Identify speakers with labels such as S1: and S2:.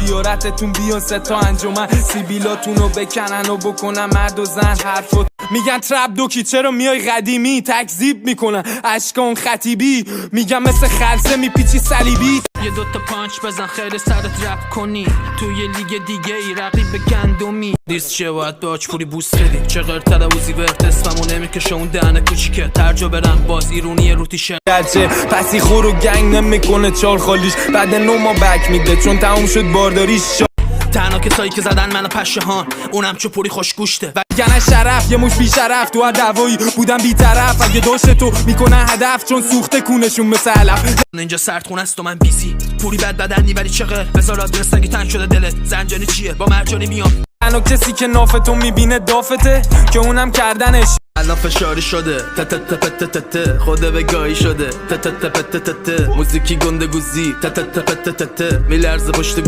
S1: زیارتتون بیان 3 تا انجمن سیبیلاتونو بکنن و بکنن مرد و زن حرفات میگن ترپ دوکی چرا میای قدیمی تکذیب میکنن اشکان خطیبی میگن مثل خلصه میپیچی صلیبی
S2: یه دوتا پانچ بزن خیلی سرت رپ کنی توی لیگ دیگه ای رقیب گندمی دیست چه باید به آجپوری بوست بدی چه غیر تلوزی ورد اسممو نمیکشه اون دهنه کوچیکه ترجا برنگ باز ایرونی رو تیشه
S1: گرچه پسی خور و گنگ نمیکنه چال خالیش بعد 9 ماه بک میده چون تموم شد بارداریش
S2: تنها کسایی که زدن منو پشهان اونم چپوری خوشگوشته و
S1: گنه شرف یه مش بی شرف تو هر دوایی بودم بی طرف اگه داشت تو میکنه هدف چون سوخته کونشون مثل علف
S2: اینجا سردخونه است و من بیزی پوری بد بدنی ولی چقه بذار آدرس اگه تنگ شده دلت زنجانی چیه با مرجانی میام
S1: تنها کسی که نافتو میبینه دافته که اونم کردنش
S2: الان فشاری شده تتتتتتت خوده به گاهی شده تتتتتتت موزیکی گنده گوزی تتتتتتت میلرزه پشت